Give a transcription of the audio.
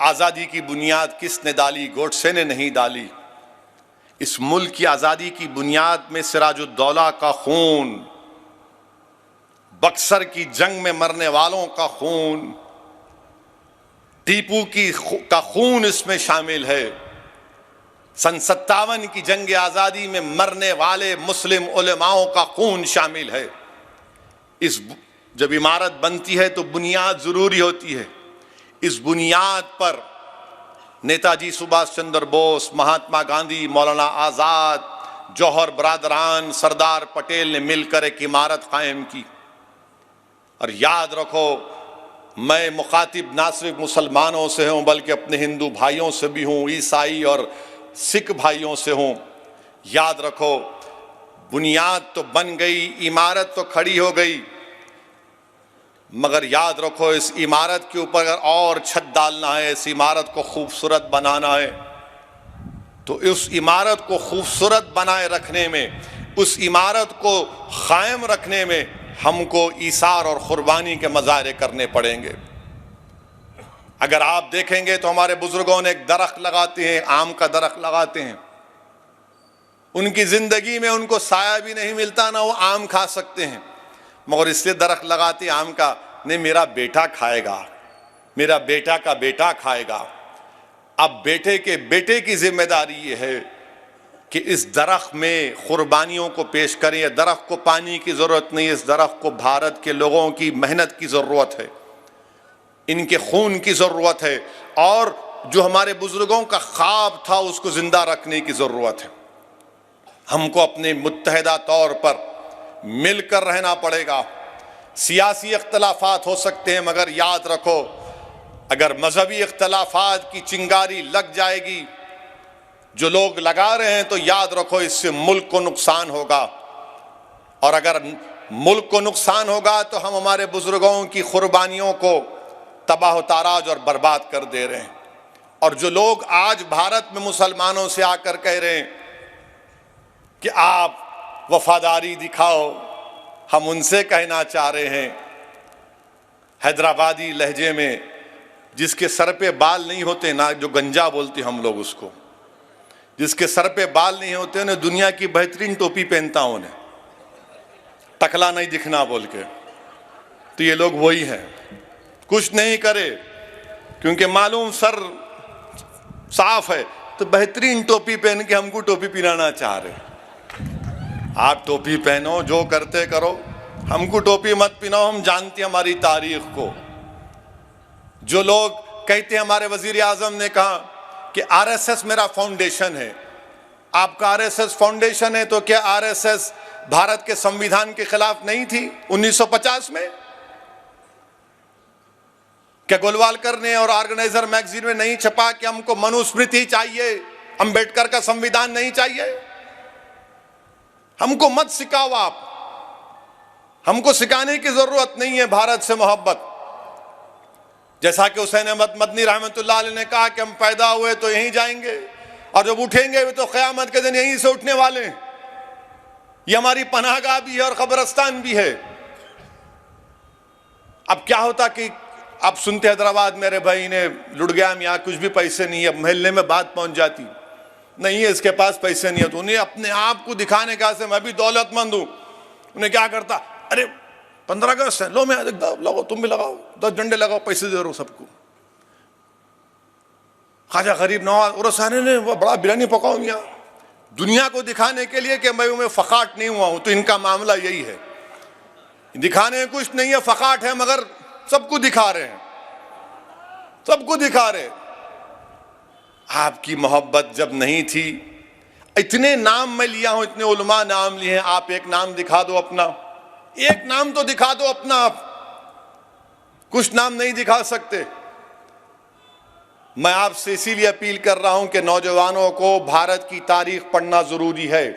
آزادی کی بنیاد کس نے ڈالی؟ گوڈسے نے نہیں ڈالی۔ اس ملک کی آزادی کی بنیاد میں سراج الدولہ کا خون، بکسر کی جنگ میں مرنے والوں کا خون، ٹیپو کا خون اس میں شامل ہے، سن 57 کی جنگ آزادی میں مرنے والے مسلم علماؤں کا خون شامل ہے۔ جب عمارت بنتی ہے تو بنیاد ضروری ہوتی ہے۔ اس بنیاد پر نیتا جی سبھاش چندر بوس، مہاتما گاندھی، مولانا آزاد، جوہر برادران، سردار پٹیل نے مل کر ایک عمارت قائم کی۔ اور یاد رکھو، میں مخاطب نہ صرف مسلمانوں سے ہوں بلکہ اپنے ہندو بھائیوں سے بھی ہوں، عیسائی اور سکھ بھائیوں سے ہوں۔ یاد رکھو، بنیاد تو بن گئی، عمارت تو کھڑی ہو گئی، مگر یاد رکھو اس عمارت کے اوپر اگر اور چھت ڈالنا ہے، اس عمارت کو خوبصورت بنانا ہے، تو اس عمارت کو خوبصورت بنائے رکھنے میں، اس عمارت کو قائم رکھنے میں ہم کو ایثار اور قربانی کے مظاہرے کرنے پڑیں گے۔ اگر آپ دیکھیں گے تو ہمارے بزرگوں نے ایک درخت لگاتے ہیں، آم کا درخت لگاتے ہیں، ان کی زندگی میں ان کو سایہ بھی نہیں ملتا، نہ وہ آم کھا سکتے ہیں، مگر اس لیے درخت لگاتے آم کا، نہیں میرا بیٹا کھائے گا، میرا بیٹا کا بیٹا کھائے گا۔ اب بیٹے کے بیٹے کی ذمہ داری یہ ہے کہ اس درخت میں قربانیوں کو پیش کریں۔ یہ درخت کو پانی کی ضرورت نہیں، اس درخت کو بھارت کے لوگوں کی محنت کی ضرورت ہے، ان کے خون کی ضرورت ہے، اور جو ہمارے بزرگوں کا خواب تھا اس کو زندہ رکھنے کی ضرورت ہے۔ ہم کو اپنے متحدہ طور پر مل کر رہنا پڑے گا۔ سیاسی اختلافات ہو سکتے ہیں، مگر یاد رکھو اگر مذہبی اختلافات کی چنگاری لگ جائے گی، جو لوگ لگا رہے ہیں، تو یاد رکھو اس سے ملک کو نقصان ہوگا، اور اگر ملک کو نقصان ہوگا تو ہم ہمارے بزرگوں کی قربانیوں کو تباہ و تاراج اور برباد کر دے رہے ہیں۔ اور جو لوگ آج بھارت میں مسلمانوں سے آ کر کہہ رہے ہیں کہ آپ وفاداری دکھاؤ، ہم ان سے کہنا چاہ رہے ہیں حیدرآبادی لہجے میں، جس کے سر پہ بال نہیں ہوتے، نہ جو گنجا بولتے ہم لوگ اس کو، جس کے سر پہ بال نہیں ہوتے، انہیں دنیا کی بہترین ٹوپی پہنتا ہوں، انہیں ٹکلا نہیں دکھنا بول کے، تو یہ لوگ وہی ہیں، کچھ نہیں کرے کیونکہ معلوم سر صاف ہے، تو بہترین ٹوپی پہن کے ہم کو ٹوپی پہنانا چاہ رہے ہیں۔ آپ ٹوپی پہنو، جو کرتے کرو، ہم کو ٹوپی مت پہناؤ، ہم جانتے ہیں ہماری تاریخ کو۔ جو لوگ کہتے ہیں، ہمارے وزیر اعظم نے کہا کہ آر ایس ایس میرا فاؤنڈیشن ہے، آپ کا آر ایس ایس فاؤنڈیشن ہے تو کیا آر ایس ایس بھارت کے سمویدھان کے خلاف نہیں تھی 1950 میں؟ کیا گولوالکر نے اور آرگنائزر میگزین میں نہیں چھپا کہ ہم کو منوسمرتی چاہیے، امبیڈکر کا سمویدھان نہیں چاہیے؟ ہم کو مت سکھاؤ، آپ ہم کو سکھانے کی ضرورت نہیں ہے بھارت سے محبت۔ جیسا کہ حسین احمد مدنی رحمۃ اللہ علیہ نے کہا کہ ہم پیدا ہوئے تو یہیں جائیں گے، اور جب اٹھیں گے تو قیامت کے دن یہیں سے اٹھنے والے ہیں۔ یہ ہماری پناہ گاہ بھی ہے اور قبرستان بھی ہے۔ اب کیا ہوتا کہ اب سنتے حیدرآباد میرے بھائی نے لٹ گیا، یہاں کچھ بھی پیسے نہیں ہے، محلے میں بات پہنچ جاتی، نہیں ہے اس کے پاس پیسے نہیں ہے، تو انہیں اپنے آپ کو دکھانے کا سے میں بھی دولت مند ہوں، انہیں کیا کرتا، ارے 15 اگست ہے، لو میں لگاؤ، تم بھی لگاؤ، 10 ڈنڈے لگاؤ، پیسے دے رہا ہوں سب کو۔ خواجہ غریب نواز ارسانے نے وہ بڑا بریانی پکاؤں یہاں، دنیا کو دکھانے کے لیے کہ میں فقاٹ نہیں ہوا ہوں۔ تو ان کا معاملہ یہی ہے، دکھانے کچھ نہیں ہے، فقاٹ ہے، مگر سب کو دکھا رہے ہیں، سب کو دکھا رہے۔ آپ کی محبت جب نہیں تھی، اتنے نام میں لیا ہوں، اتنے علماء نام لیے ہیں، آپ ایک نام دکھا دو اپنا، ایک نام تو دکھا دو اپنا، آپ کچھ نام نہیں دکھا سکتے۔ میں آپ سے اسی لیے اپیل کر رہا ہوں کہ نوجوانوں کو بھارت کی تاریخ پڑھنا ضروری ہے۔